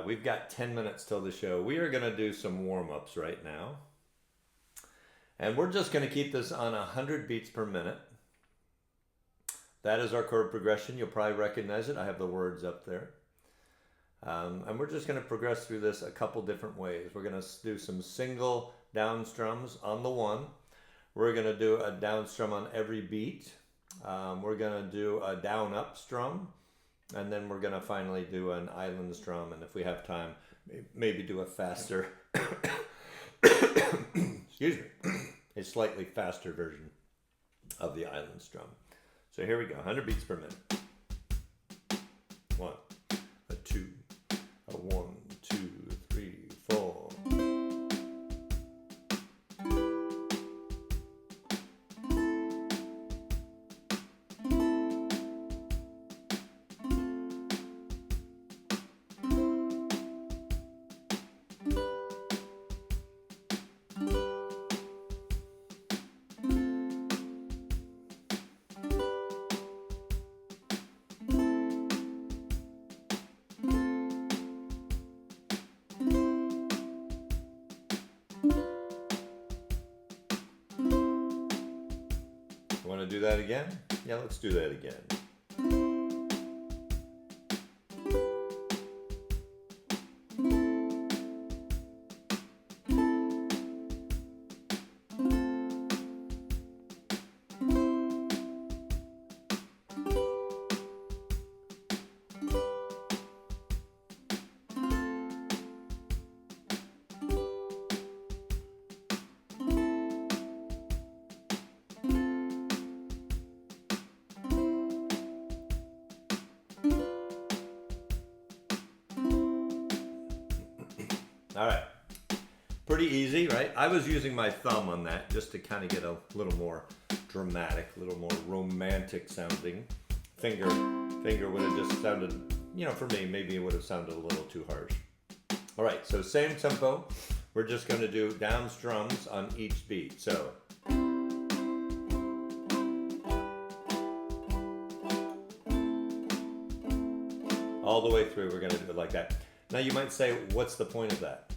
We've got 10 minutes till the show. We are going to do some warm-ups right now. And we're just going to keep this on 100 beats per minute. That is our chord progression. You'll probably recognize it. I have the words up there. And we're just going to progress through this a couple different ways. We're going to do some single down strums on the 1. We're going to do a down strum on every beat. We're going to do a down up strum. And then we're going to finally do an island strum. And if we have time, maybe do a faster, excuse me, a slightly faster version of the island strum. So here we go, 100 beats per minute. 1, a 2, a 1, 2, 3, 4. Want to do that again? Yeah, let's do that again. All right, pretty easy, right? I was using my thumb on that just to kind of get a little more dramatic, a little more romantic sounding. Finger would have just sounded, you know, for me, maybe it would have sounded a little too harsh. All right, so same tempo. We're just going to do down strums on each beat. So. All the way through, we're going to do it like that. Now you might say, what's the point of that?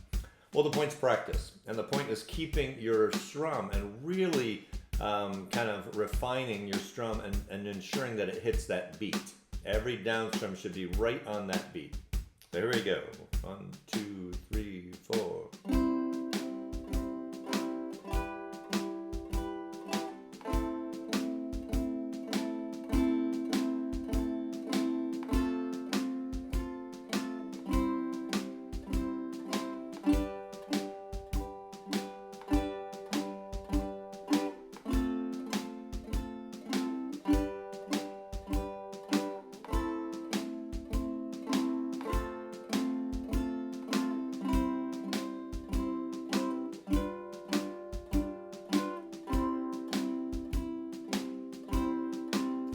Well, the point's practice. And the point is keeping your strum and really kind of refining your strum and ensuring that it hits that beat. Every down strum should be right on that beat. So here we go. 1, 2, 3, 4.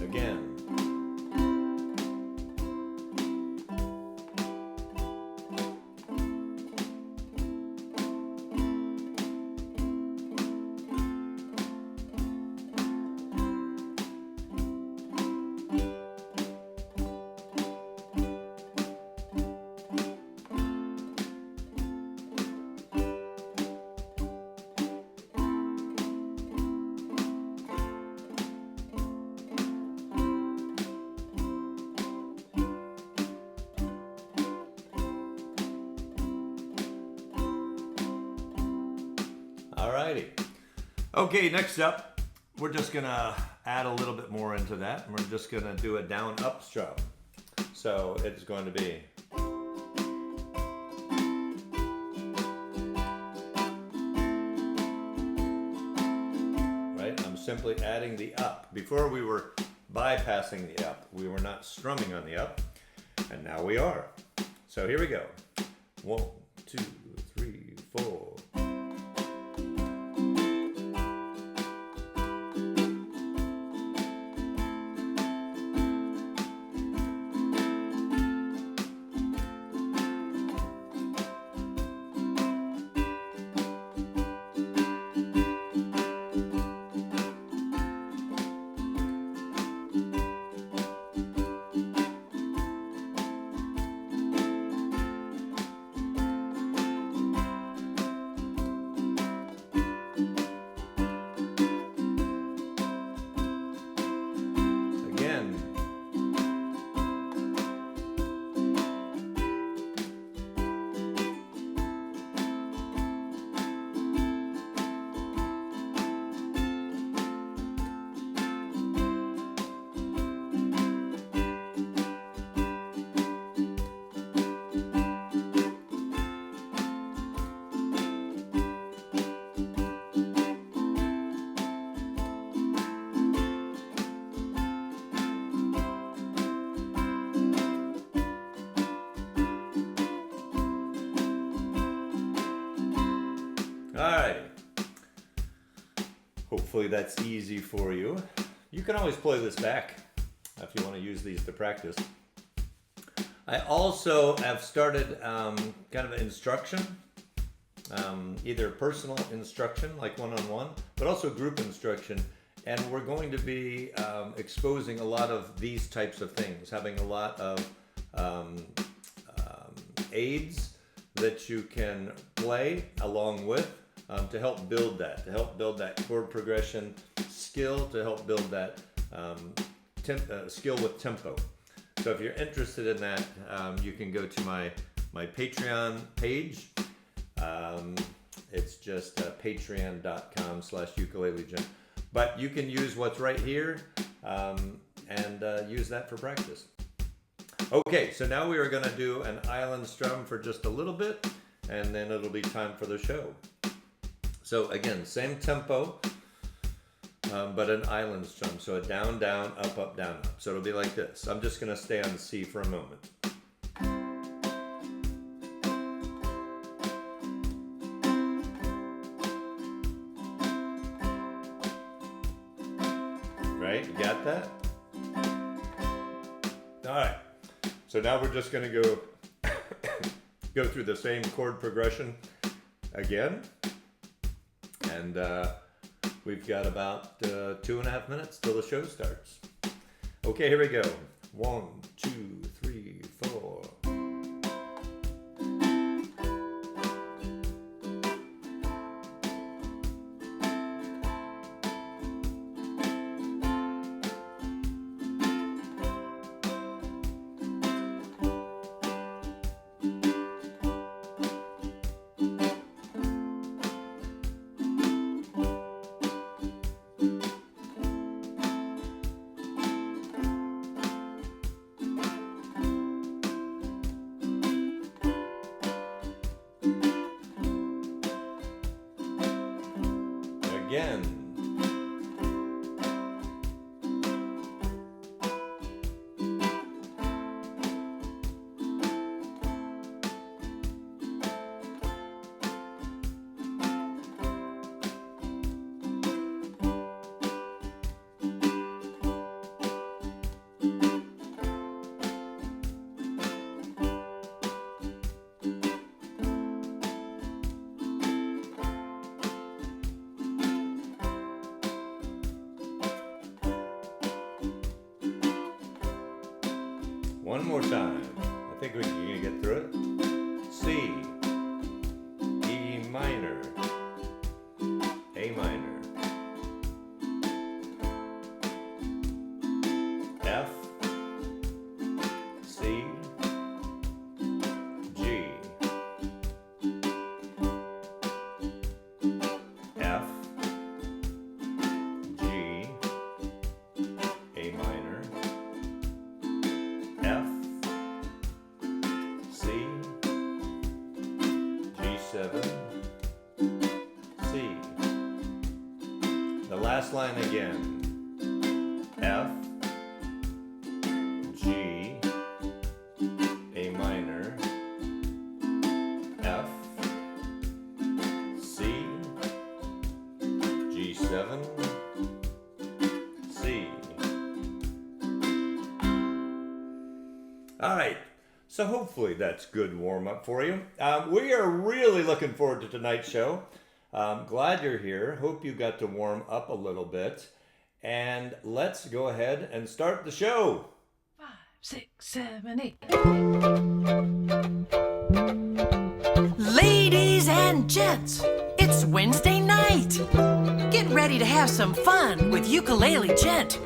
Again. Alrighty. Okay, next up, we're just gonna add a little bit more into that. And we're just gonna do a down up strum. So it's going to be. Right, I'm simply adding the up. Before we were bypassing the up. We were not strumming on the up, and now we are. So here we go. 1, 2, 3, 4. Hopefully that's easy for you. You can always play this back if you want to use these to practice. I also have started kind of instruction, either personal instruction like one-on-one, but also group instruction. And we're going to be exposing a lot of these types of things, having a lot of aids that you can play along with to help build that chord progression skill, to help build that skill with tempo. So if you're interested in that, you can go to my Patreon page. It's just patreon.com/ukulele gent. But you can use what's right here and use that for practice. Okay, so now we are going to do an island strum for just a little bit, and then it'll be time for the show. So again, same tempo, but an island strum. So a down, down, up, up, down, up. So it'll be like this. I'm just going to stay on C for a moment. Right? You got that? All right. So now we're just going to go through the same chord progression again. And we've got about 2.5 minutes till the show starts. Okay, here we go. 1, 2, 3, 4. Again. One more time. I think we're going to get through it. C, E minor, A minor, F, C, G, F, G, A minor, F, C, G7, C. The last line again. F, G, A minor, F, C, G7, C. All right. So hopefully that's good warm-up for you. We are really looking forward to tonight's show. Glad you're here. Hope you got to warm up a little bit. And let's go ahead and start the show. 5, 6, 7, 8. Ladies and gents, it's Wednesday night. Get ready to have some fun with Ukulele Gent.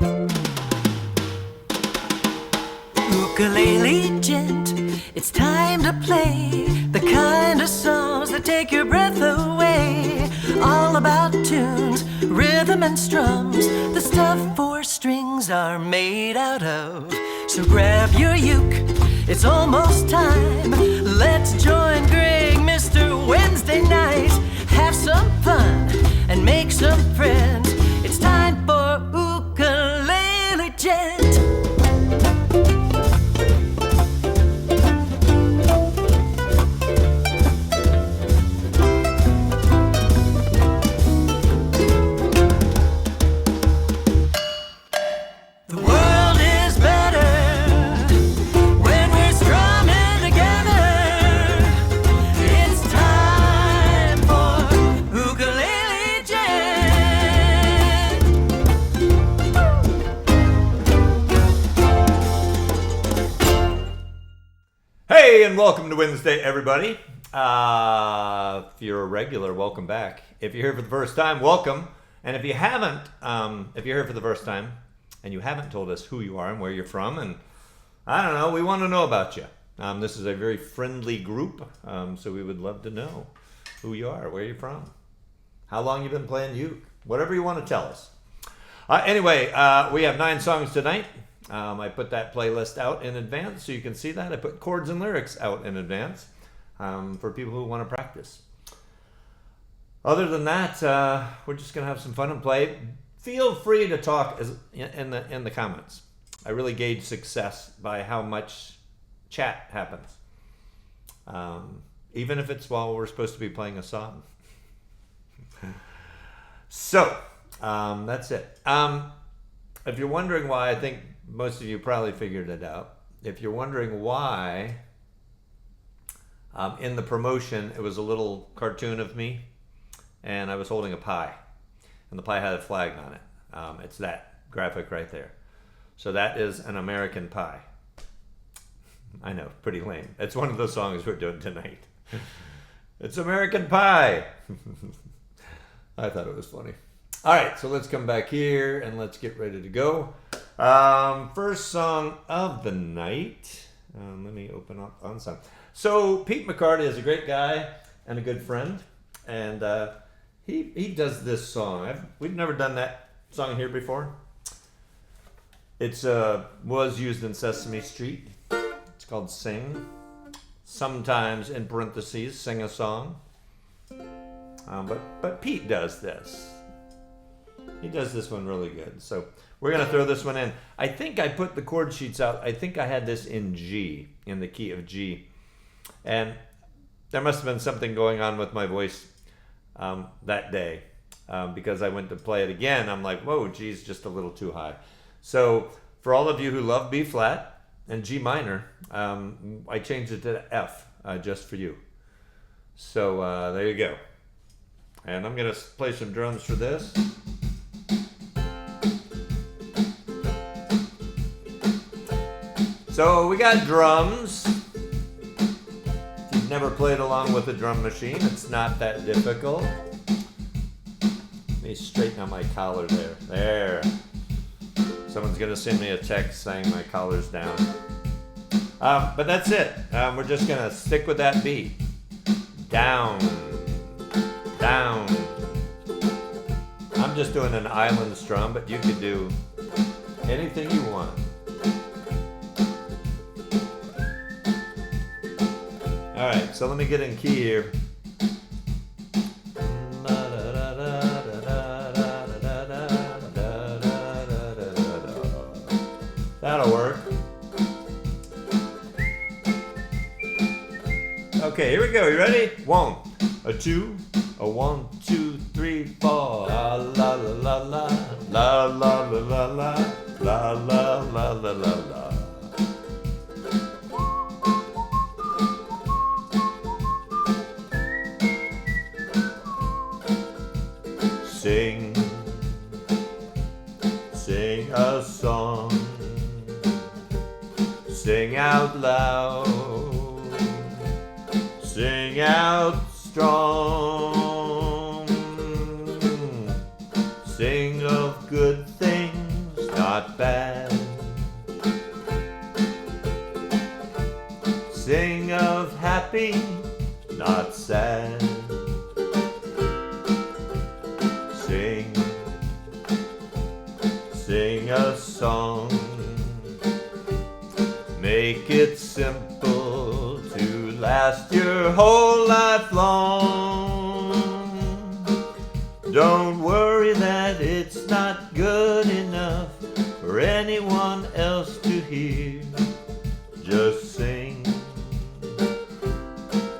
Ukulele Gent, it's time to play the kind of songs that take your breath away. All about tunes, rhythm and strums, the stuff 4 strings are made out of. So grab your uke, it's almost time. Let's join Greg, Mr. Wednesday Night. Have some fun and make some friends. It's time for Ukulele Gent. to Wednesday, everybody. If you're a regular, welcome back. If you're here for the first time, welcome. And if you haven't, if you're here for the first time and you haven't told us who you are and where you're from, and I don't know, we want to know about you. This is a very friendly group, so we would love to know who you are, where you're from, how long you've been playing uke, whatever you want to tell us. Anyway, we have 9 songs tonight. I put that playlist out in advance so you can see that. I put chords and lyrics out in advance for people who want to practice. Other than that, we're just going to have some fun and play. Feel free to talk in the comments. I really gauge success by how much chat happens. Even if it's while we're supposed to be playing a song. So, that's it. If you're wondering why, I think most of you probably figured it out. If you're wondering why, in the promotion, it was a little cartoon of me, and I was holding a pie, and the pie had a flag on it. It's that graphic right there. So that is an American pie. I know, pretty lame. It's one of the songs we're doing tonight. It's American Pie. I thought it was funny. All right, so let's come back here and let's get ready to go. First song of the night. Let me open up on some. So Pete McCarty is a great guy and a good friend, and he does this song. We've never done that song here before. It's was used in Sesame Street. It's called Sing. Sometimes in parentheses, sing a song. But Pete does this. He does this one really good. So we're going to throw this one in. I think I put the chord sheets out. I think I had this in G, in the key of G. And there must have been something going on with my voice that day. Because I went to play it again. I'm like, whoa, G's just a little too high. So for all of you who love B flat and G minor, I changed it to F just for you. So there you go. And I'm going to play some drums for this. So we got drums. If you've never played along with a drum machine, it's not that difficult. Let me straighten out my collar there. There. Someone's going to send me a text saying my collar's down. But that's it. We're just going to stick with that beat. Down. Down. I'm just doing an island strum, but you could do anything you want. All right, so let me get in key here. That'll work. Okay, here we go. You ready? 1, a 2, a 1, 2, 3, 4. La la la la la la la la la la la la la la. Sing, sing a song. Sing out loud, sing out strong. Sing of good things, not bad. Sing of happy, not sad. Sing, sing a song. Make it simple to last your whole life long. Don't worry that it's not good enough for anyone else to hear. Just sing,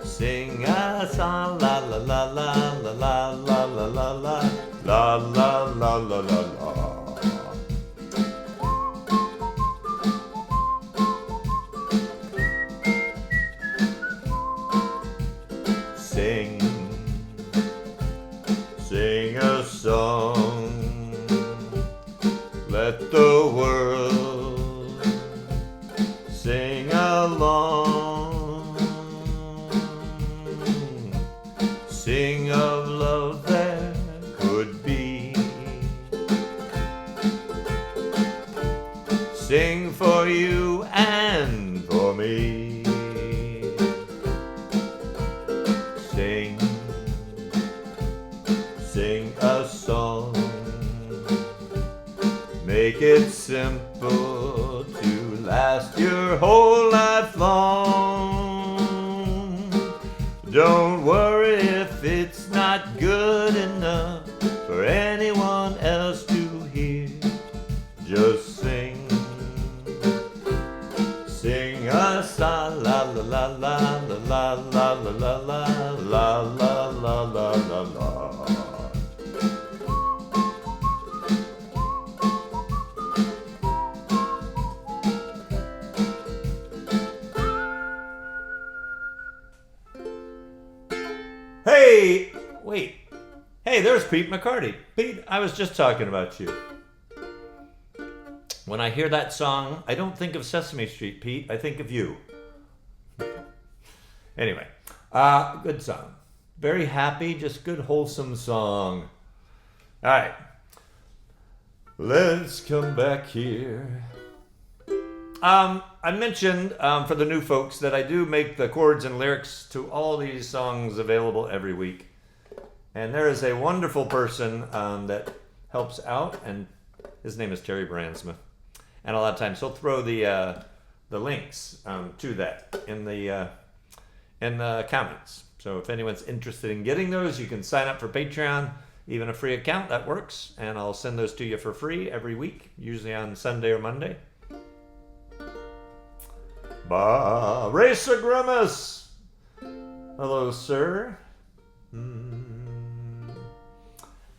sing a song, la la la la la la la la la la la la la la la. Sing, sing a song. Let the world sing along. Make it simple to last your whole life long. Don't worry if it's not good enough for anyone else to hear. Just sing. Sing a song, la la la la la la la la la la la la la la la. Hey, wait. Hey, there's Pete McCarty. Pete, I was just talking about you. When I hear that song, I don't think of Sesame Street, Pete. I think of you. Anyway, good song. Very happy, just good, wholesome song. All right. Let's come back here. I mentioned for the new folks that I do make the chords and lyrics to all these songs available every week. And there is a wonderful person that helps out, and his name is Terry Brandsmith. And a lot of times he'll throw the links to that in the comments. So if anyone's interested in getting those, you can sign up for Patreon, even a free account, that works. And I'll send those to you for free every week, usually on Sunday or Monday. Racer Grimace! Hello, sir.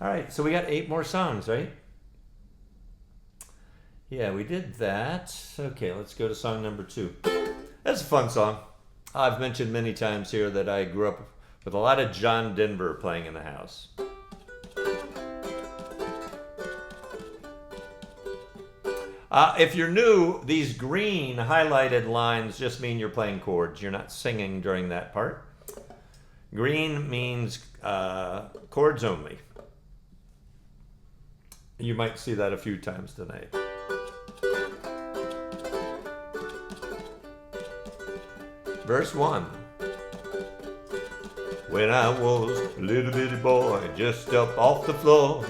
All right, so we got 8 more songs, right? Yeah, we did that. Okay, let's go to song number 2. That's a fun song. I've mentioned many times here that I grew up with a lot of John Denver playing in the house. If you're new, these green highlighted lines just mean you're playing chords. You're not singing during that part. Green means chords only. You might see that a few times tonight. Verse 1. When I was a little bitty boy, just up off the floor,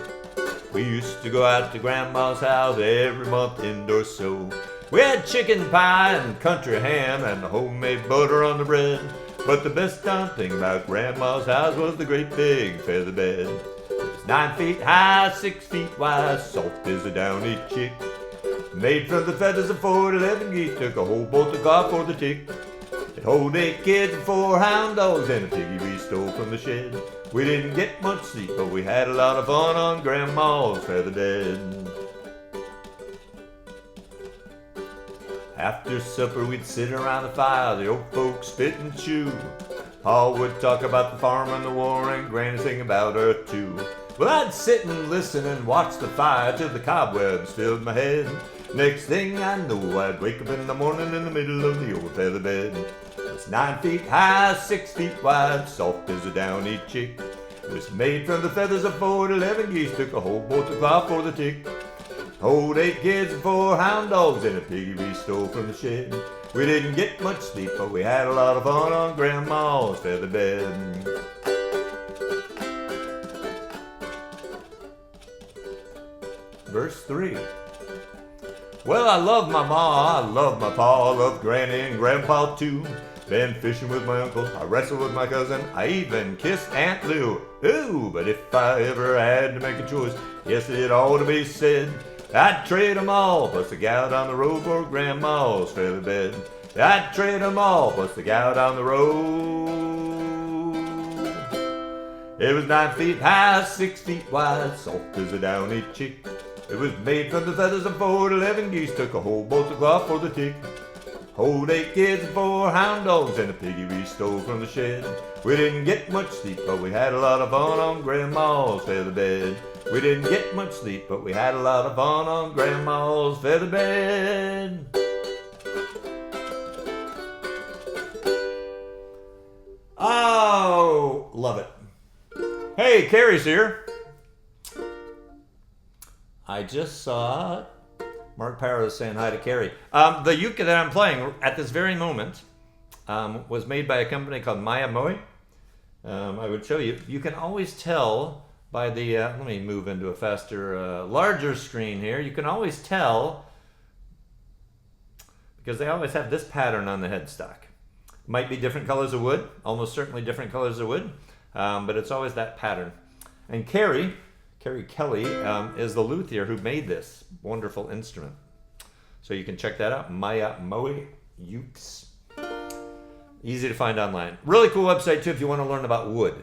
we used to go out to Grandma's house every month end or so. We had chicken pie and country ham and homemade butter on the bread. But the best darn thing about Grandma's house was the great big feather bed. It was 9 feet high, 6 feet wide, soft as a downy chick. Made from the feathers of 4 to 11 geese, took a whole bolt of car for the tick. It hold 8 kids and 4 hound dogs and a piggy we stole from the shed. We didn't get much sleep, but we had a lot of fun on Grandma's feather bed. After supper we'd sit around the fire, the old folks spit and chew. Pa would talk about the farm and the war, and Granny sing about her too. Well, I'd sit and listen and watch the fire till the cobwebs filled my head. Next thing I know, I'd wake up in the morning in the middle of the old feather bed. It's 9 feet high, 6 feet wide, soft as a downy chick. It was made from the feathers of 4 to 11 geese, took a whole bolt of cloth for the tick. Hold 8 kids and 4 hound dogs and a piggy we stole from the shed. We didn't get much sleep, but we had a lot of fun on Grandma's feather bed. Verse 3. Well, I love my ma, I love my pa, I love Granny and Grandpa too. Been fishing with my uncle, I wrestled with my cousin, I even kissed Aunt Lou. Ooh, but if I ever had to make a choice, yes, it ought to be said, I'd trade 'em all, plus the gout on the road for Grandma's feather bed. I'd trade 'em all, plus the gout on the road. It was 9 feet high, 6 feet wide, soft as a downy chick. It was made from the feathers of 4 to 11 geese, took a whole bolt of cloth for the tick. Hold 8 kids and 4 hound dogs and a piggy we stole from the shed. We didn't get much sleep, but we had a lot of fun on Grandma's feather bed. We didn't get much sleep, but we had a lot of fun on Grandma's feather bed. Oh, love it. Hey, Carrie's here. I just saw Mark Parrow saying hi to Carrie. The uke that I'm playing at this very moment was made by a company called Maya Moi. I would show you. You can always tell by the, let me move into a faster, larger screen here. You can always tell because they always have this pattern on the headstock. Might be different colors of wood, almost certainly different colors of wood, but it's always that pattern. And Carrie Kelly is the luthier who made this wonderful instrument. So you can check that out, Maya Moe Ukes. Easy to find online. Really cool website too if you want to learn about wood.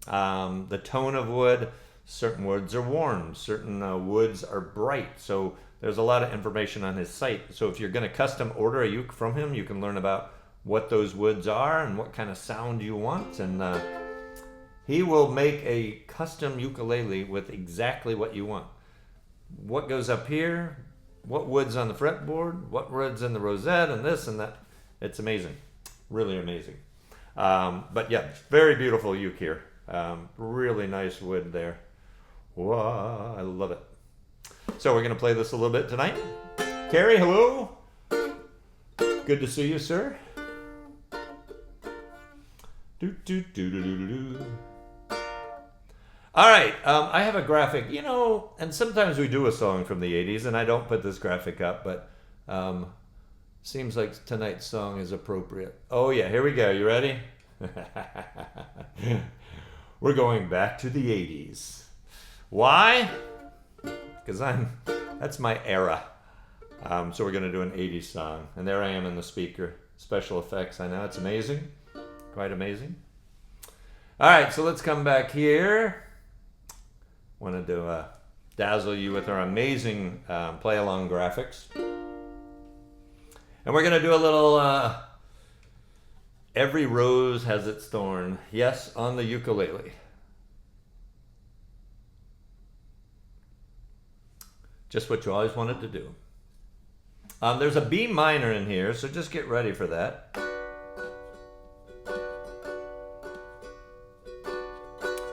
The tone of wood, certain woods are warm, certain woods are bright. So there's a lot of information on his site. So if you're going to custom order a uke from him, you can learn about what those woods are and what kind of sound you want. And he will make a custom ukulele with exactly what you want. What goes up here, what wood's on the fretboard, what wood's in the rosette, and this and that. It's amazing. Really amazing. But yeah, very beautiful uke here. Really nice wood there. Wow, I love it. So we're going to play this a little bit tonight. Carrie, hello. Good to see you, sir. All right, I have a graphic, you know, and sometimes we do a song from the 80s, and I don't put this graphic up, but seems like tonight's song is appropriate. Oh yeah, here we go. You ready? We're going back to the 80s. Why? Because that's my era. So we're going to do an 80s song. And there I am in the speaker. Special effects, I know, it's amazing. Quite amazing. All right, so let's come back here. Wanted to dazzle you with our amazing play-along graphics. And we're going to do a little Every Rose Has Its Thorn. Yes, on the ukulele. Just what you always wanted to do. There's a B minor in here, so just get ready for that.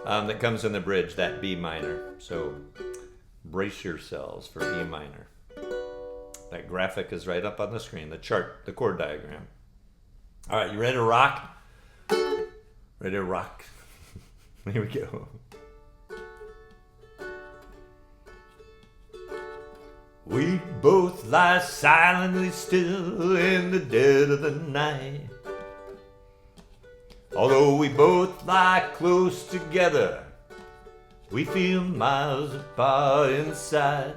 That comes in the bridge, that B minor. So brace yourselves for B minor. That graphic is right up on the screen, the chart, the chord diagram. All right, you ready to rock? Ready to rock? Here we go. We both lie silently still in the dead of the night. Although we both lie close together, we feel miles apart inside.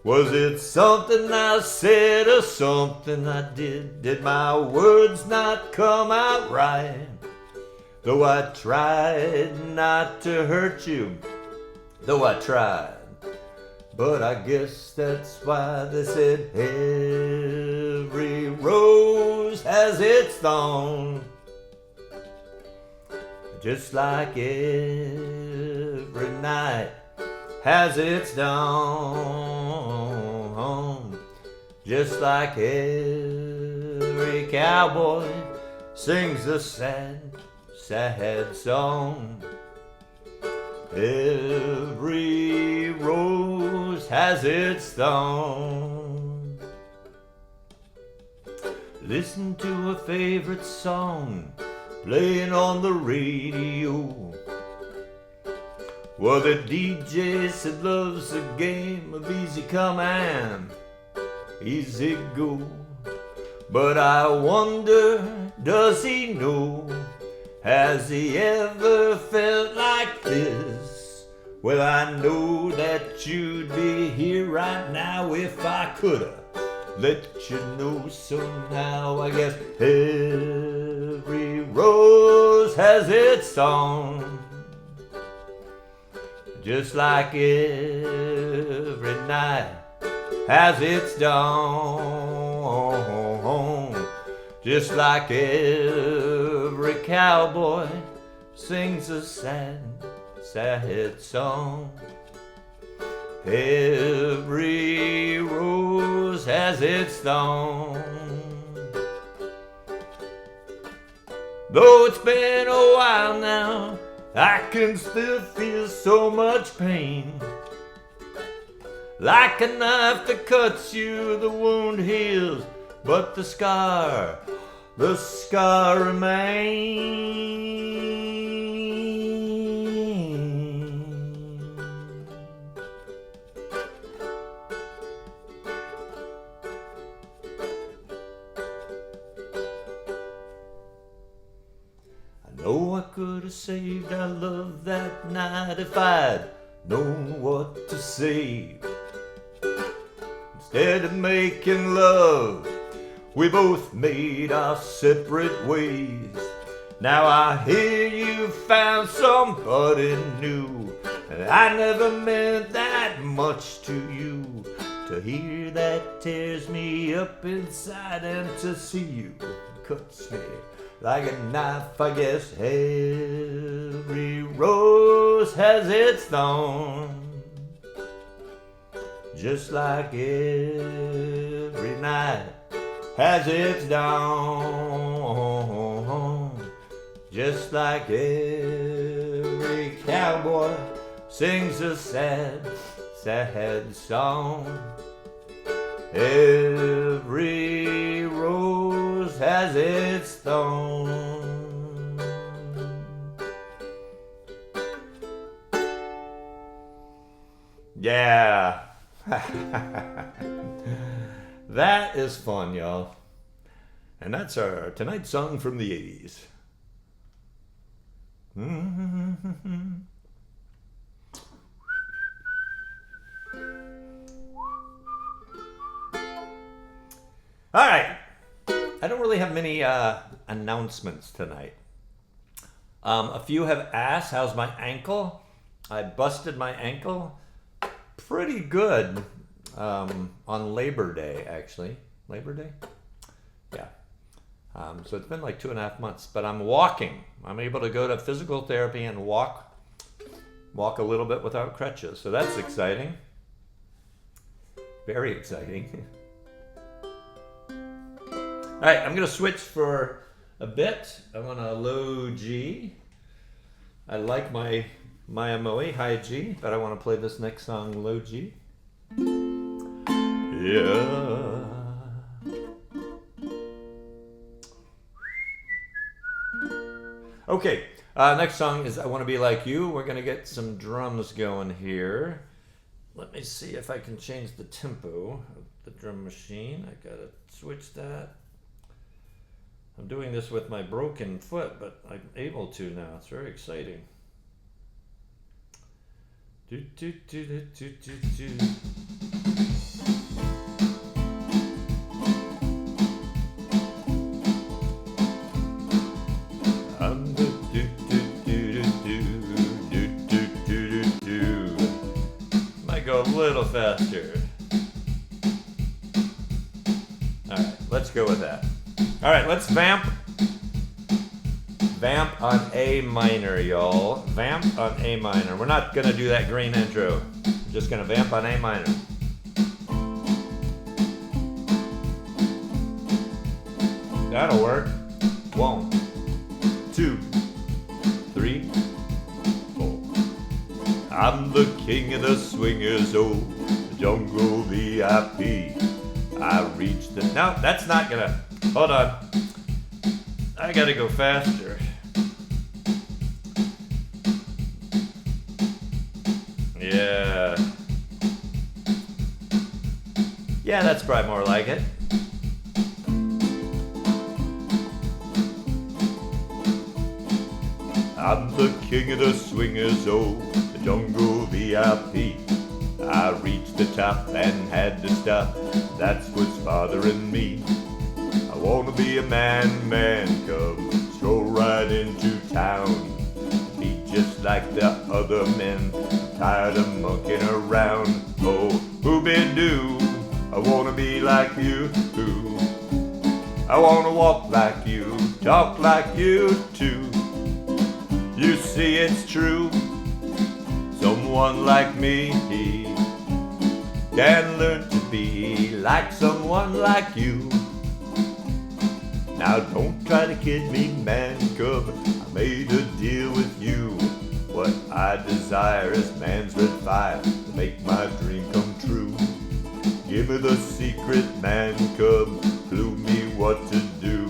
Was it something I said or something I did? Did my words not come out right? Though I tried not to hurt you, though I tried. But I guess that's why they said every rose has its thorn. Just like every night has its dawn. Just like every cowboy sings a sad, sad song. Every rose has its thorn. Listen to a favorite song playing on the radio. Well, the DJ said love's a game of easy come and easy go. But I wonder, does he know? Has he ever felt like this? Well, I know that you'd be here right now if I could've let you know somehow. I guess every rose has its thorn. Just like every night has its dawn. Just like every cowboy sings a sad, sad song. Every rose has its thorn. Though it's been a while now, I can still feel so much pain. Like a knife that cuts you, the wound heals, but the scar remains. I know I could have saved our love that night if I'd known what to say. Instead of making love, we both made our separate ways. Now I hear you found somebody new, and I never meant that much to you. To hear that tears me up inside, and to see you cuts me like a knife. I guess every rose has its thorn, just like every night has its dawn. Just like every cowboy sings a sad, sad song. Every rose has its thorn. Yeah. That is fun, y'all. And that's our tonight's song from the 80s. All right. I don't really have many announcements tonight. A few have asked, how's my ankle? I busted my ankle pretty good on Labor Day, actually. Labor Day? Yeah. So it's been like 2.5 months, but I'm walking. I'm able to go to physical therapy and walk a little bit without crutches. So that's exciting. Very exciting. All right, I'm going to switch for a bit. I want a low G. I like my Moe high G, but I want to play this next song low G. Yeah. Okay, next song is I Want to Be Like You. We're going to get some drums going here. Let me see if I can change the tempo of the drum machine. I got to switch that. I'm doing this with my broken foot, but I'm able to now. It's very exciting. Do, do, do, do, do, do, do. Go a little faster. All right, let's go with that. All right, let's vamp on A minor, y'all. Vamp on A minor. We're not gonna do that green intro. We're just gonna vamp on A minor. That'll work. 1, 2, 3, 4. I'm the king of the swingers, oh, the jungle VIP. I reached the... No, that's not gonna... Hold on. I gotta go faster. Yeah. Yeah, that's probably more like it. I'm the king of the swingers, oh, the jungle VIP. I reached the top and had to stop. That's what's bothering me. I wanna be a man cub, stroll right into town, be just like the other men, tired of monkeying around. Oh, who-be-doo, I wanna be like you. I wanna walk like you, talk like you too. You see it's true, someone like me can learn to be like someone like you. Now don't try to kid me, man cub, I made a deal with you. What I desire is man's red fire to make my dream come true. Give me the secret, man cub, clue me what to do.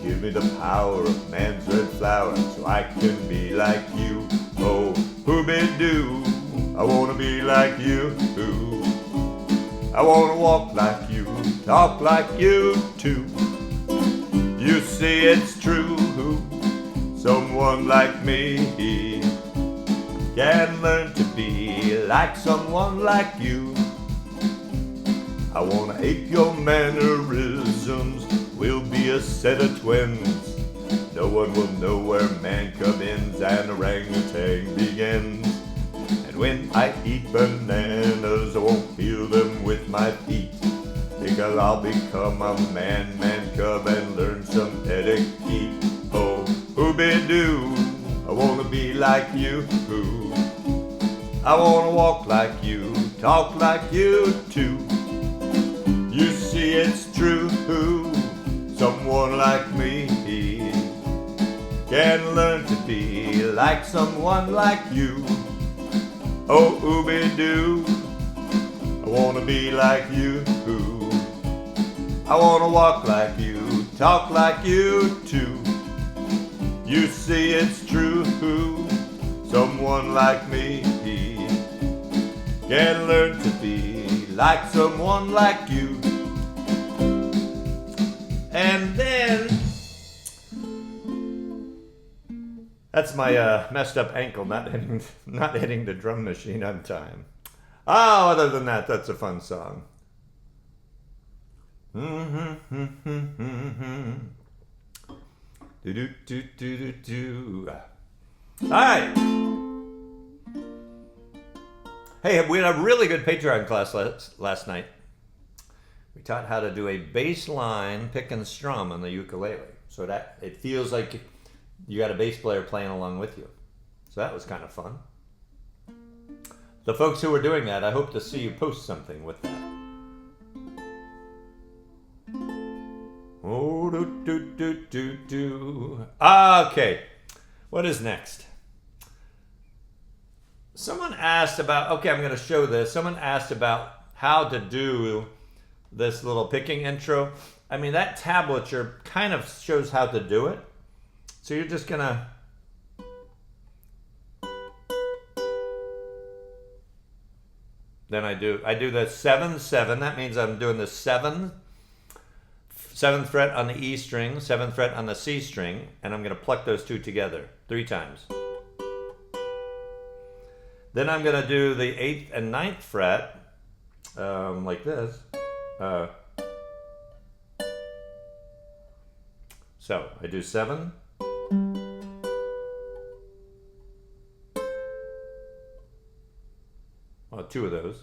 Give me the power of man's red flower so I can be like you. Oh, who-be-doo, I wanna be like you. I wanna walk like you, talk like you too. You see it's true, someone like me can learn to be like someone like you. I wanna ape your mannerisms, we'll be a set of twins. No one will know where man cub ends and orangutan begins. And when I eat bananas, I won't peel them with my feet, because I'll become a man cub and learn some etiquette. Oh, ooby-doo, I wanna be like you. I wanna walk like you, talk like you too. You see it's true, someone like me can learn to be like someone like you. Oh, ooby-doo, I wanna be like you. I wanna walk like you, talk like you too. You see it's true, someone like me can learn to be like someone like you. And then, that's my messed up ankle not hitting the drum machine on time. Oh, other than that, that's a fun song. All right. Hey, we had a really good Patreon class last night. We taught how to do a bass line pick and strum on the ukulele, so that it feels like you got a bass player playing along with you. So that was kind of fun. The folks who were doing that, I hope to see you post something with that. Oh, okay, what is next? Someone asked about, okay, I'm going to show this. Someone asked about how to do this little picking intro. I mean, that tablature kind of shows how to do it. So you're just going to... Then I do the 7-7. That means I'm doing the 7th fret on the E string, 7th fret on the C string, and I'm going to pluck those two together 3 times. Then I'm going to do the 8th and 9th fret, like this. So I do 7. Well, 2 of those.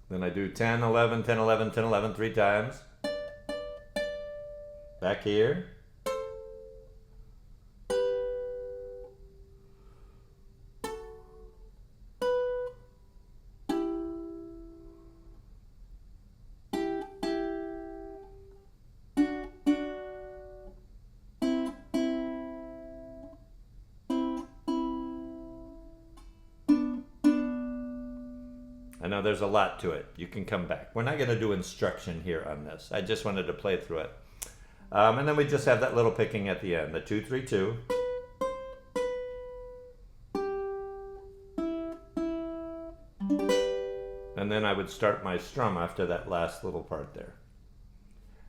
Then I do 10, 11, 10, 11, 10, 11 3 times. Back here. I know there's a lot to it. You can come back. We're not going to do instruction here on this. I just wanted to play through it. And then we just have that little picking at the end, the 2, 3, 2. And then I would start my strum after that last little part there.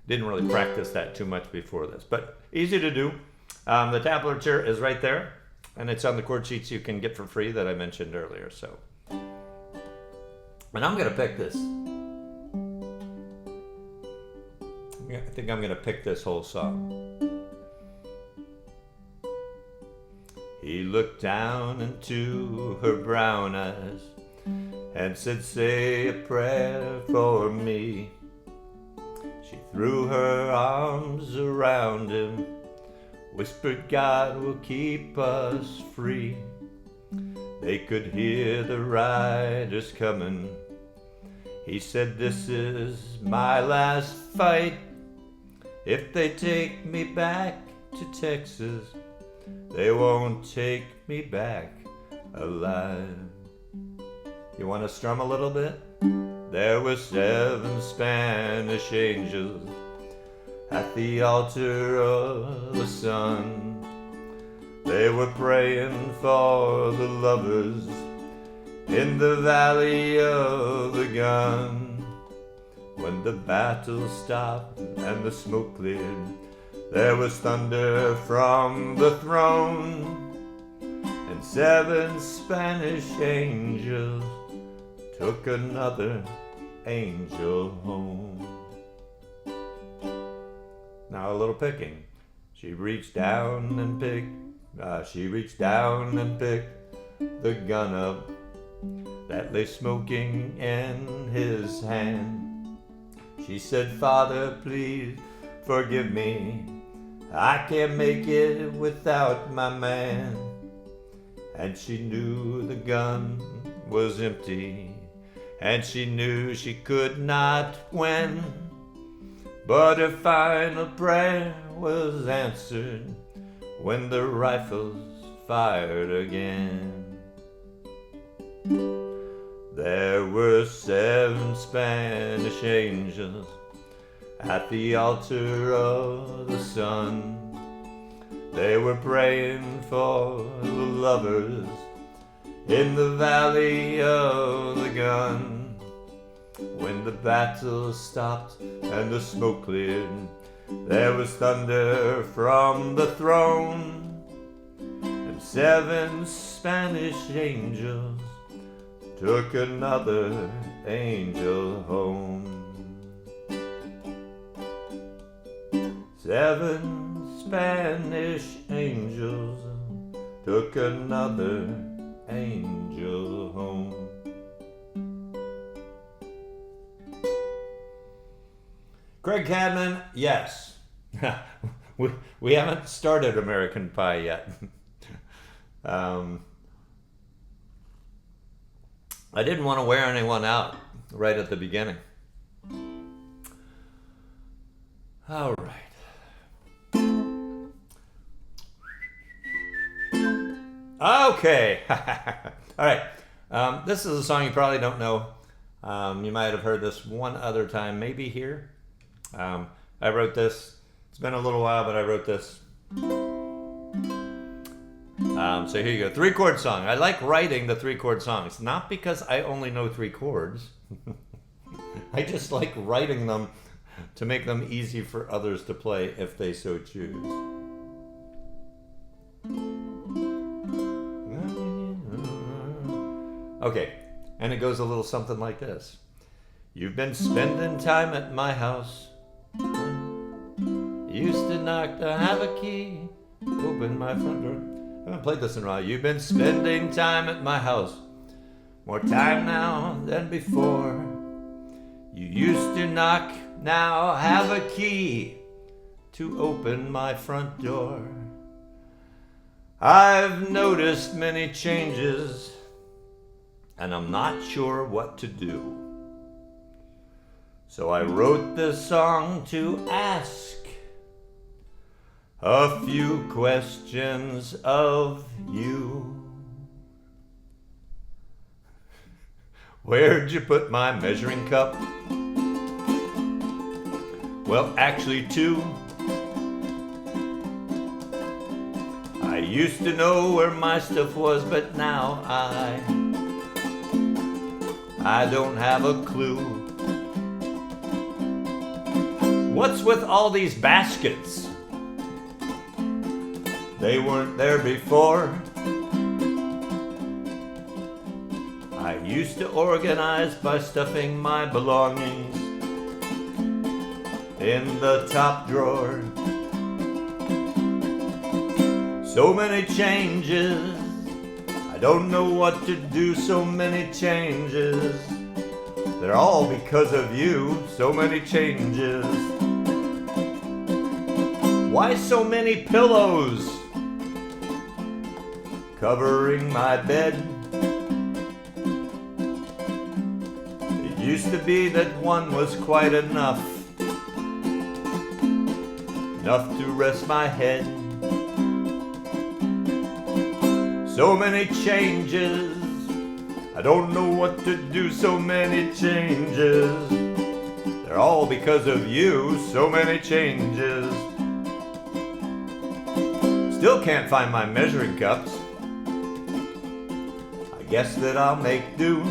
Didn't really practice that too much before this, but easy to do. The tablature is right there, and it's on the chord sheets you can get for free that I mentioned earlier. So. And I'm going to pick this. I think I'm going to pick this whole song. He looked down into her brown eyes and said, "Say a prayer for me." She threw her arms around him, whispered, "God will keep us free." They could hear the riders coming. He said, "This is my last fight. If they take me back to Texas, they won't take me back alive." You want to strum a little bit? There were 7 Spanish angels at the altar of the sun. They were praying for the lovers in the valley of the gun. When the battle stopped and the smoke cleared, there was thunder from the throne, and 7 Spanish angels took another angel home. Now a little picking. She reached down and picked the gun up that lay smoking in his hand. She said, "Father, please forgive me. I can't make it without my man." And she knew the gun was empty, and she knew she could not win. But her final prayer was answered when the rifles fired again. There were 7 Spanish angels at the altar of the sun. They were praying for the lovers in the valley of the gun. When the battle stopped and the smoke cleared, there was thunder from the throne, and 7 Spanish angels took another angel home. 7 Spanish angels took another angel home. Craig Cadman, yes. we haven't started American Pie yet. I didn't want to wear anyone out right at the beginning. All right. Okay. All right. This is a song you probably don't know. You might have heard this one other time, maybe here. I wrote this. It's been a little while, but I wrote this. So here you go. 3-chord song. I like writing the 3-chord songs, not because I only know 3 chords. I just like writing them to make them easy for others to play if they so choose. Okay, and it goes a little something like this. You've been spending time at my house. Used to knock to have a key, open my front door. I haven't played this in a while. You've been spending time at my house, more time now than before. You used to knock, now have a key to open my front door. I've noticed many changes, and I'm not sure what to do. So I wrote this song to ask a few questions of you. Where'd you put my measuring cup? Well, actually 2. I used to know where my stuff was, but now I don't have a clue. What's with all these baskets? They weren't there before. I used to organize by stuffing my belongings in the top drawer. So many changes, I don't know what to do, so many changes. They're all because of you, so many changes. Why so many pillows covering my bed? It used to be that one was quite enough to rest my head. So many changes, I don't know what to do, so many changes. They're all because of you, so many changes. Still can't find my measuring cups. I guess that I'll make do.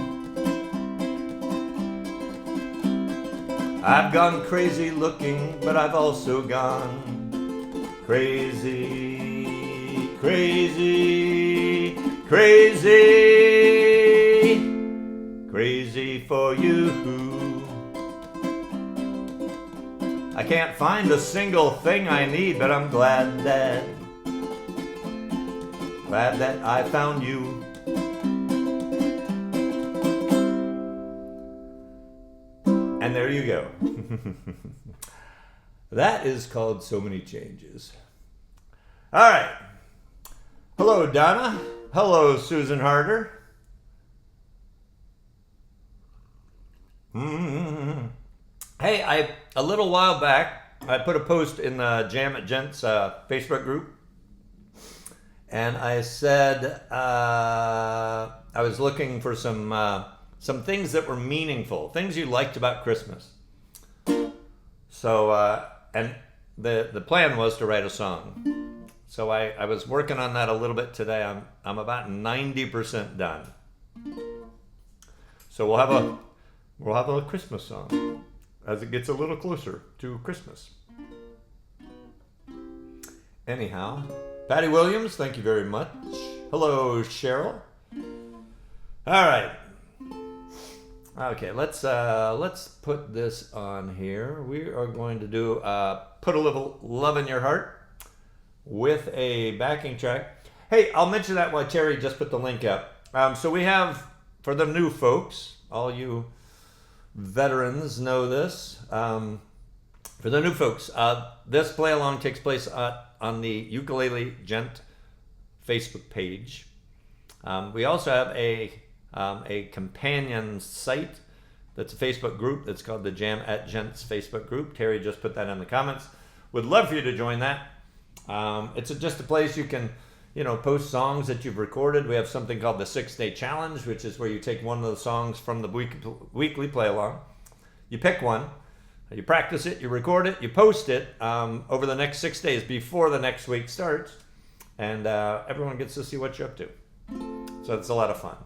I've gone crazy looking, but I've also gone crazy, crazy, crazy, crazy for you. I can't find a single thing I need, but I'm glad that I found you. And there you go. That is called So Many Changes. All right. Hello, Donna. Hello, Susan Harder. Hey, a little while back, I put a post in the Ukulele Gent's Facebook group, and I said I was looking for some things that were meaningful, things you liked about Christmas. So, and the plan was to write a song. So I was working on that a little bit today. I'm about 90% done. So we'll have a Christmas song as it gets a little closer to Christmas. Anyhow, Patty Williams, thank you very much. Hello, Cheryl. All right. Okay, let's put this on here. We are going to do Put a Little Love in Your Heart with a backing track. Hey, I'll mention that while Terry just put the link up. So we have, for the new folks, all you veterans know this. For the new folks, this play along takes place on the Ukulele Gent Facebook page. We also have a companion site that's a Facebook group that's called the Jam at Gents Facebook group. Terry just put that in the comments. Would love for you to join that. It's just a place you can, post songs that you've recorded. We have something called the 6-Day Challenge, which is where you take one of the songs from the weekly play along. You pick one, you practice it, you record it, you post it over the next 6 days before the next week starts, and everyone gets to see what you're up to. So it's a lot of fun.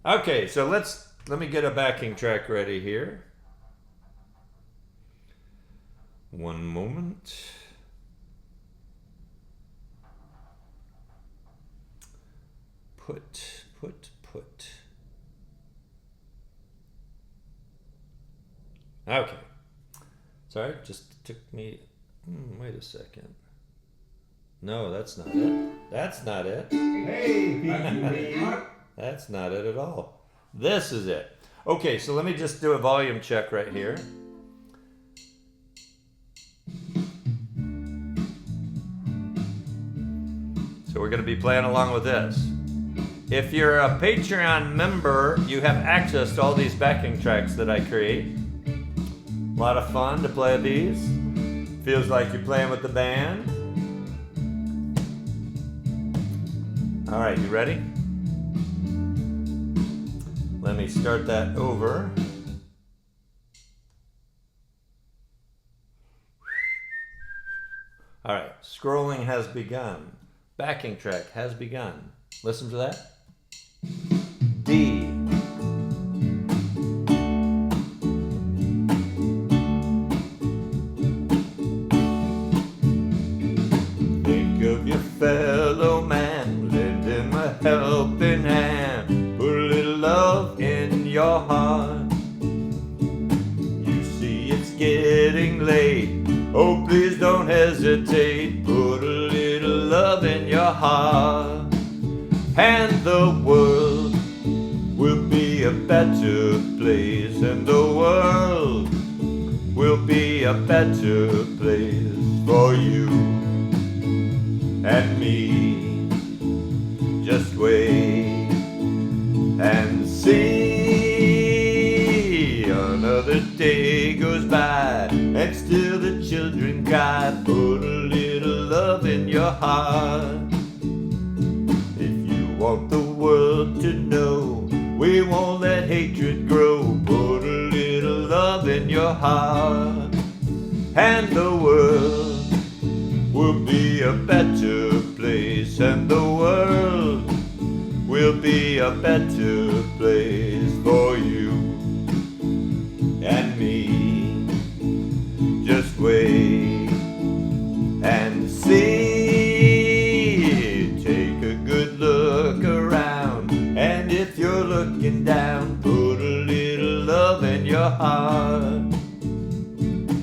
Okay, so let me get a backing track ready here. One moment. Put. Okay. Sorry, just took me. Wait a second. No, that's not it. That's not it. Hey, Pete. That's not it at all. This is it. Okay, so let me just do a volume check right here. So we're going to be playing along with this. If you're a Patreon member, you have access to all these backing tracks that I create. A lot of fun to play these. Feels like you're playing with the band. All right, you ready? Let me start that over. All right, scrolling has begun. Backing track has begun. Listen to that. D. Think of your fellow man, lend him a helping hand, put a little love in your heart. You see it's getting late, oh please don't hesitate, put a little love in your heart, and the world will be a better place, and the world will be a better place for you and me. Just wait and see. Another day goes by and still the children cry. Put a little love in your heart. If you want the world to know we won't let hatred grow, put a little love in your heart, and the world will be a better place, and the world will will be a better place for you and me. Just wait and see. Take a good look around, and if you're looking down, put a little love in your heart.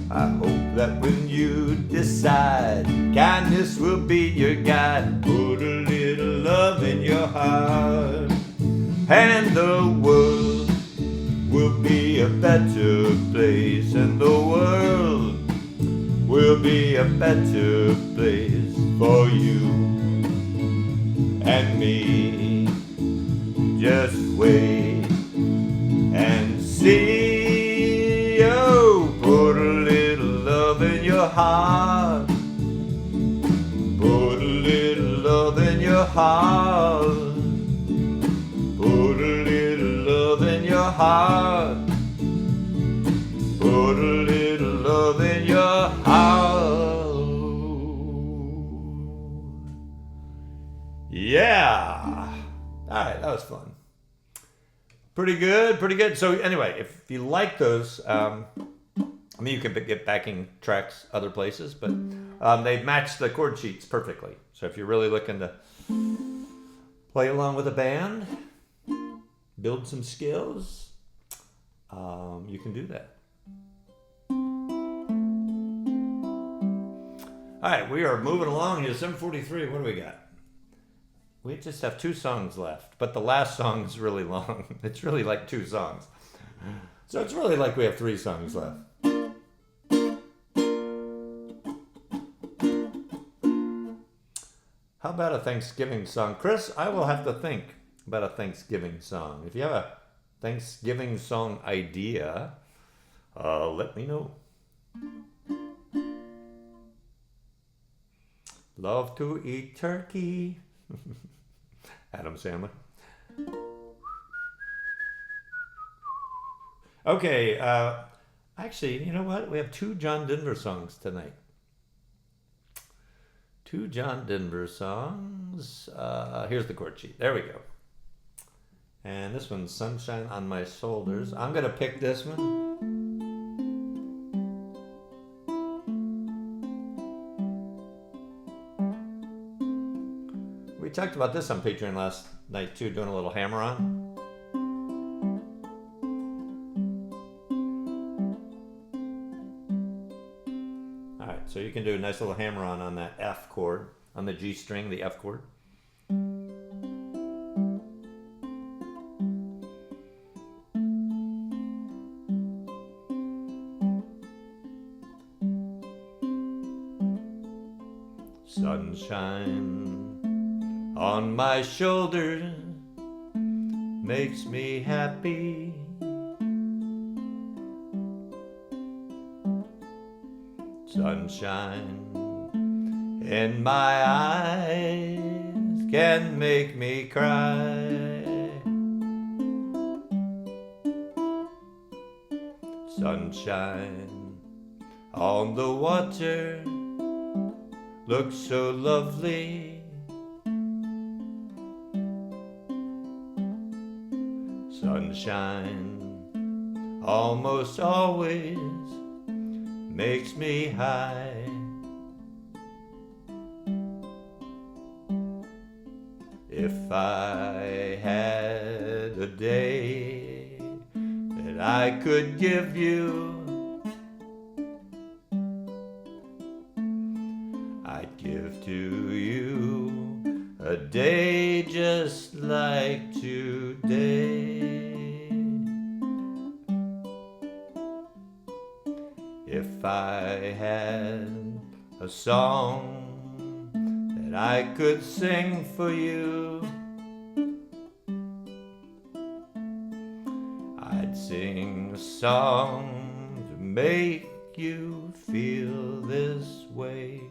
I hope that when you decide, kindness will be your guide. Put a little love in your heart, and the world will be a better place, and the world will be a better place for you and me. Just wait and see. Oh, put a little love in your heart. Put a little love in your heart. Put a little love in your heart. Put a little love in your heart. Yeah. All right, that was fun. Pretty good, pretty good. So anyway, if you like those, I mean, you could get backing tracks other places, but they match the chord sheets perfectly. So if you're really looking to play along with a band, build some skills, you can do that. All right, we are moving along here. 7:43. What do we got? We just have 2 songs left, but the last song is really long. It's really like 2 songs. So it's really like we have 3 songs left. How about a Thanksgiving song? Chris, I will have to think about a Thanksgiving song. If you have a Thanksgiving song idea, let me know. Love to eat turkey. Adam Sandler. Okay, actually, you know what? We have 2 John Denver songs tonight. 2 John Denver songs. Here's the chord sheet. There we go. And this one's Sunshine on My Shoulders. I'm going to pick this one. We talked about this on Patreon last night too, doing a little hammer on. All right, so you can do a nice little hammer on that F chord, on the G string, the F chord. Sunshine on my shoulders makes me happy. Sunshine in my eyes can make me cry. Sunshine on the water looks so lovely. Sunshine almost always makes me high. If I had a day that I could give you, I'd give to you a day just like today. If I had a song that I could sing for you, I'd sing a song to make you feel this way.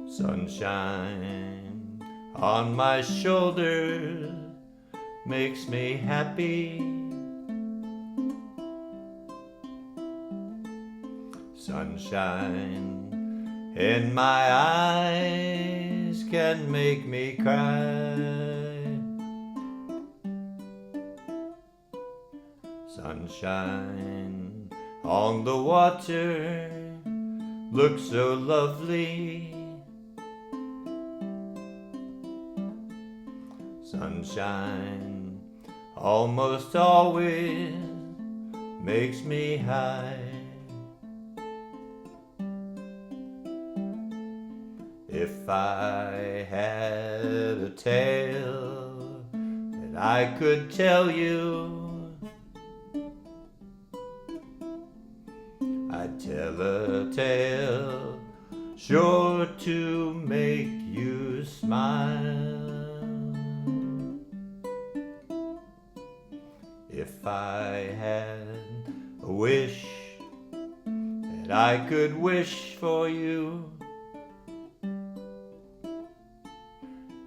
Sunshine on my shoulders makes me happy. Sunshine in my eyes can make me cry. Sunshine on the water looks so lovely. Sunshine almost always makes me high. If I had a tale that I could tell you, I'd tell a tale sure to make you smile. If I had a wish that I could wish for you,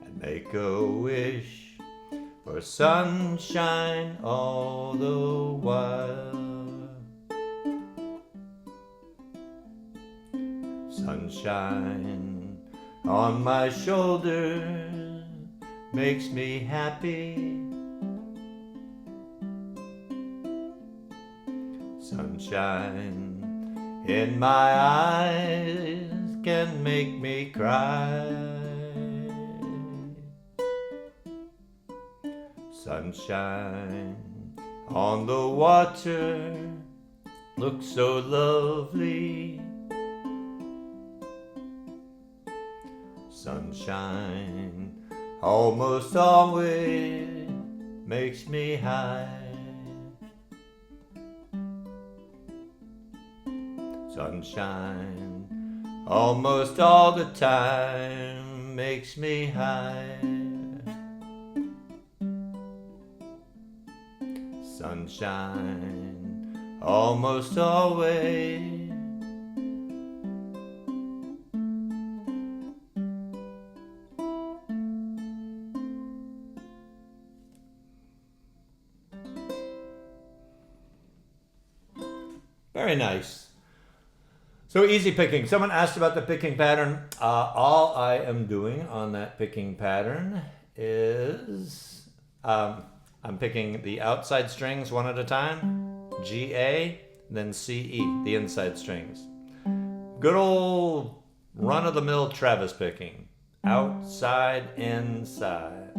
I'd make a wish for sunshine all the while. Sunshine on my shoulders makes me happy. Sunshine in my eyes can make me cry. Sunshine on the water looks so lovely. Sunshine almost always makes me high. Sunshine almost all the time makes me high. Sunshine almost always. Very nice. So easy picking. Someone asked about the picking pattern. All I am doing on that picking pattern is I'm picking the outside strings one at a time, G, A, then C, E, the inside strings. Good old run-of-the-mill Travis picking. Outside, inside.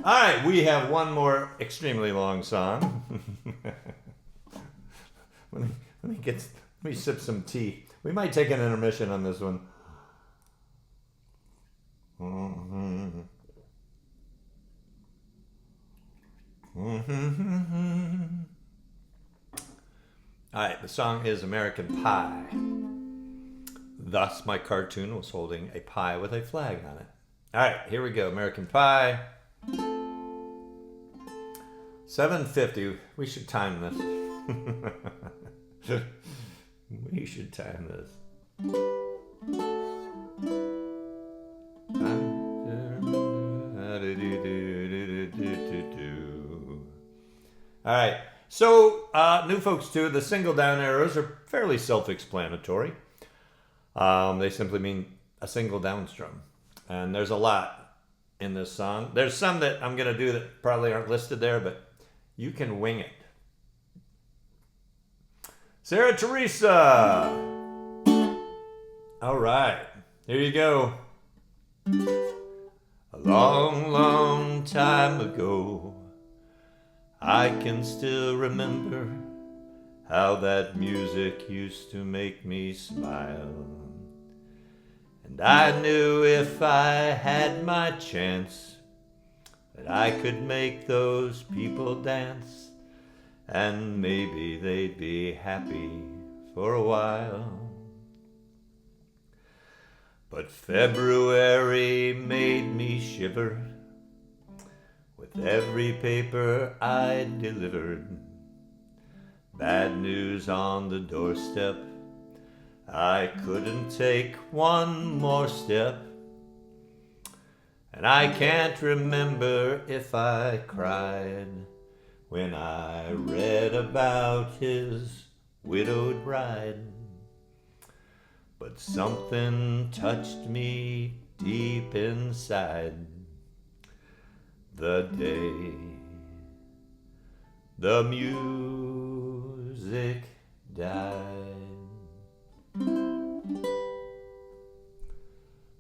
All right, we have one more extremely long song. let me sip some tea. We might take an intermission on this one. All right, the song is American Pie. Thus, my cartoon was holding a pie with a flag on it. All right, here we go. American Pie. 7:50. We should time this. We should time this. All right. So, new folks too, the single down arrows are fairly self-explanatory. They simply mean a single down strum. And there's a lot in this song. There's some that I'm going to do that probably aren't listed there, but you can wing it. Sarah Teresa. All right, here you go. A long, long time ago, I can still remember how that music used to make me smile. And I knew if I had my chance that I could make those people dance, and maybe they'd be happy for a while. But February made me shiver with every paper I delivered. Bad news on the doorstep, I couldn't take one more step. And I can't remember if I cried when I read about his widowed bride. But something touched me deep inside the day the music died.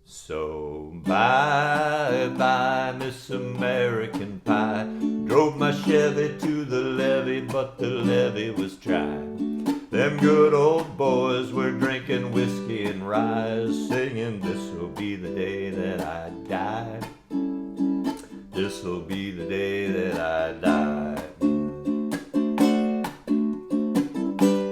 So bye-bye, Miss American Pie. Drove my Chevy to the levee, but the levee was dry. Them good old boys were drinking whiskey and rye, singing, this'll be the day that I die. This'll be the day that I die.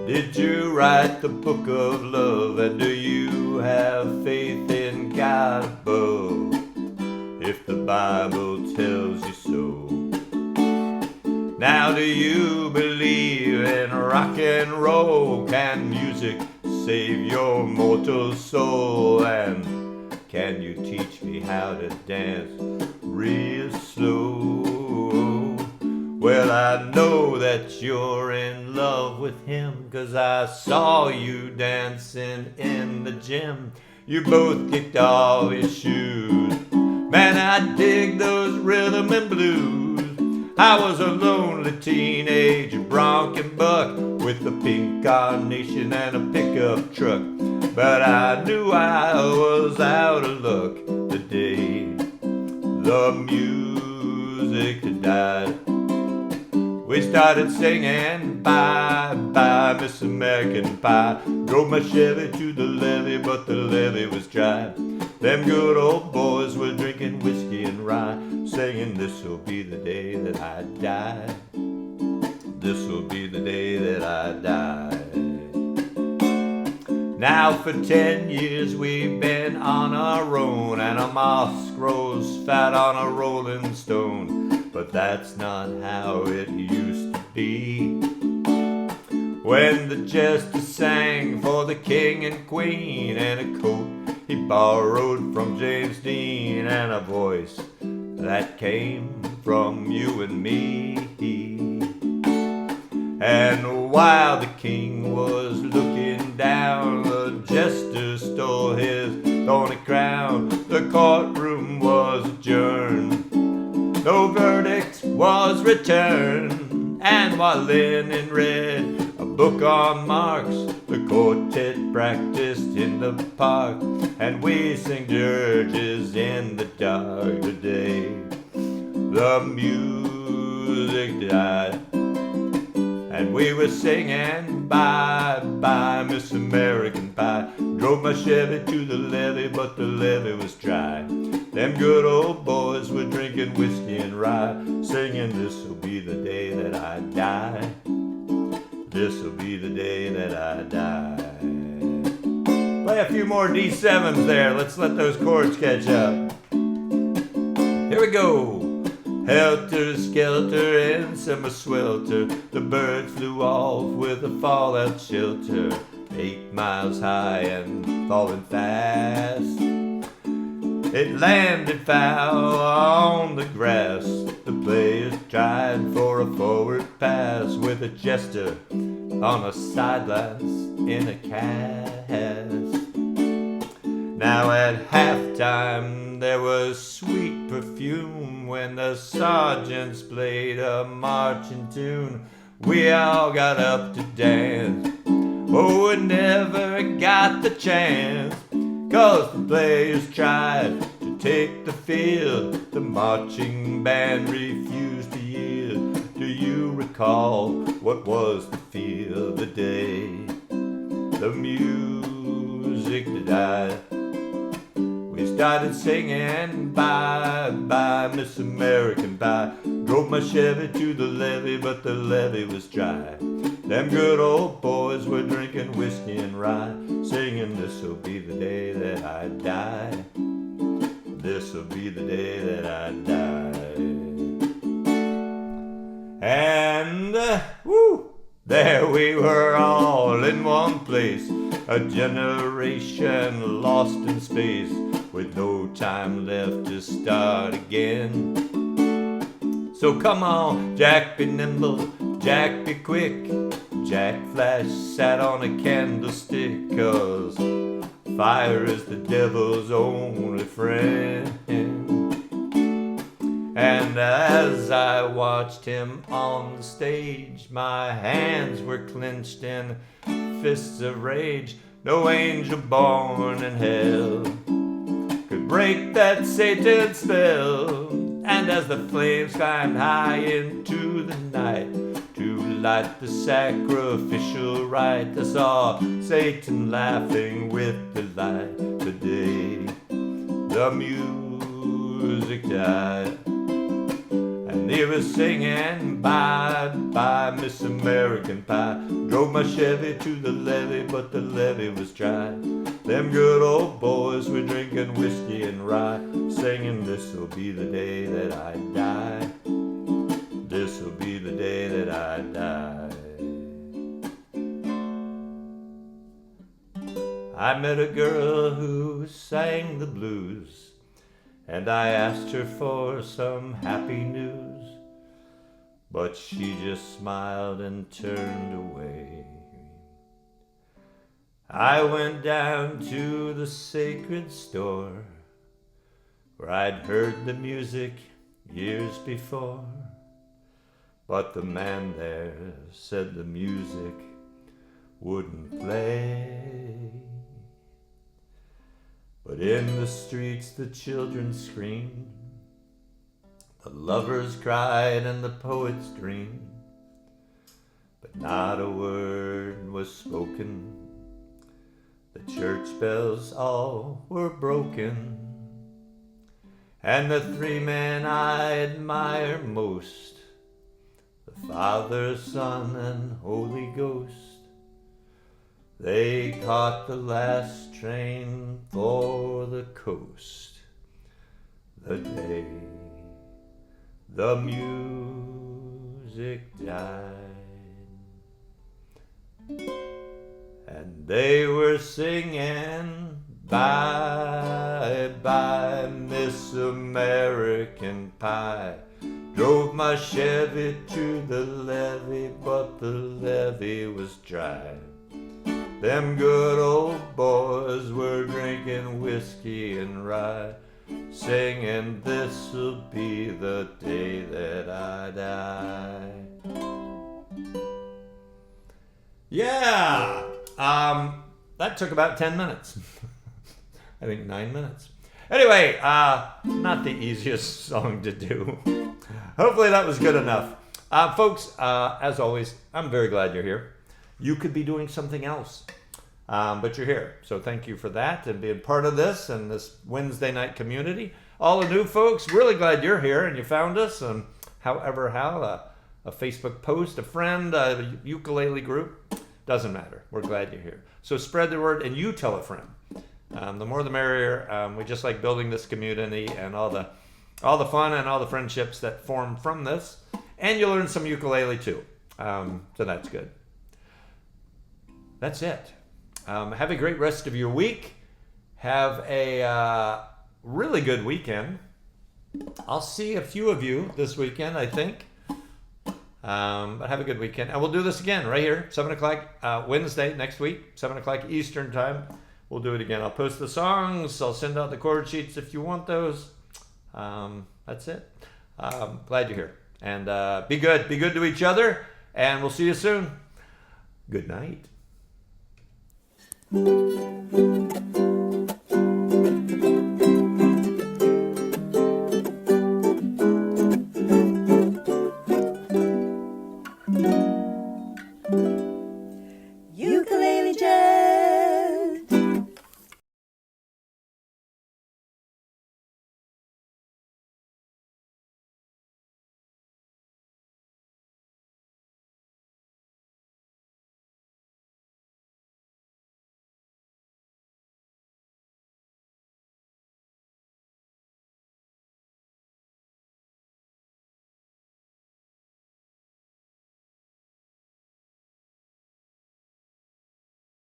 Did you write the book of love, and do you have faith in God above? If the Bible tells you so. Now do you believe in rock and roll? Can music save your mortal soul? And can you teach me how to dance real slow? Well, I know that you're in love with him, 'cause I saw you dancing in the gym. You both kicked off your shoes. Man, I dig those rhythm and blues. I was a lonely teenage bronc and buck with a pink carnation and a pickup truck. But I knew I was out of luck the day the music died. We started singing, bye-bye, Miss American Pie. Drove my Chevy to the levee, but the levee was dry. Them good old boys were drinking whiskey and rye, singing, this'll be the day that I die. This'll be the day that I die. Now for 10 years we've been on our own, and a moss grows fat on a rolling stone. But that's not how it used to be. When the jester sang for the king and queen, and a coat he borrowed from James Dean, and a voice that came from you and me. And while the king was looking down, the jester stole his thorny crown. The courtroom was adjourned, no verdict was returned. And while Lennon read a book on Marx, the quartet practiced in the park, and we sang dirges in the dark today. The music died, and we were singing, bye-bye, Miss American Pie. Drove my Chevy to the levee, but the levee was dry. Them good old boys were drinking whiskey and rye, singing, this'll be the day that I die. This'll be the day that I die. Play a few more D7s there. Let's let those chords catch up. Here we go. Helter skelter in summer swelter, the bird flew off with a fallout shelter, 8 miles high and falling fast. It landed foul on the grass. The players tried for a forward pass, with a jester on the sidelines in a cast. Now at halftime there was sweet perfume when the sergeants played a marching tune. We all got up to dance. Oh, we never got the chance, 'cause the players tried to take the field. The marching band refused to yield. Do you recall what was the feel the day the music died? We started singing, bye-bye, Miss American Pie. Drove my Chevy to the levee, but the levee was dry. Them good old boys were drinking whiskey and rye, singing, this'll be the day that I die. This'll be the day that I die. And, there we were all in one place, a generation lost in space, with no time left to start again. So come on, Jack, be nimble, Jack, be quick. Jack Flash sat on a candlestick, 'cause fire is the devil's only friend. And as I watched him on the stage, my hands were clenched in fists of rage. No angel born in hell could break that Satan's spell. And as the flames climbed high into the night to light the sacrificial rite, I saw Satan laughing with delight the day the music died. And he was singing, bye, bye, Miss American Pie. Drove my Chevy to the levee, but the levee was dry. Them good old boys were drinking whiskey and rye, singing, this'll be the day that I die. This'll be the day that I die. I met a girl who sang the blues, and I asked her for some happy news, but she just smiled and turned away. I went down to the sacred store where I'd heard the music years before, but the man there said the music wouldn't play. But in the streets the children screamed, the lovers cried and the poets dreamed, but not a word was spoken. The church bells all were broken, and the three men I admire most, the Father, Son, and Holy Ghost, they caught the last train for the coast the day the music died. And they were singing, bye, bye, Miss American Pie. Drove my Chevy to the levee, but the levee was dry. Them good old boys were drinking whiskey and rye, singing, this'll be the day that I die. Yeah! That took about 10 minutes. I think 9 minutes. Anyway, not the easiest song to do. Hopefully that was good enough. Folks, as always, I'm very glad you're here. You could be doing something else, but you're here. So thank you for that and being part of this and this Wednesday night community. All the new folks, really glad you're here and you found us. And however, a Facebook post, a friend, a ukulele group, doesn't matter. We're glad you're here. So spread the word and you tell a friend. The more the merrier. We just like building this community and all the fun and all the friendships that form from this. And you learn some ukulele too. So that's good. That's it. Have a great rest of your week. Have a really good weekend. I'll see a few of you this weekend, I think. But have a good weekend. And we'll do this again right here, 7 o'clock Wednesday next week, 7 o'clock Eastern time. We'll do it again. I'll post the songs. I'll send out the chord sheets if you want those. That's it. Glad you're here. And be good. Be good to each other. And we'll see you soon. Good night.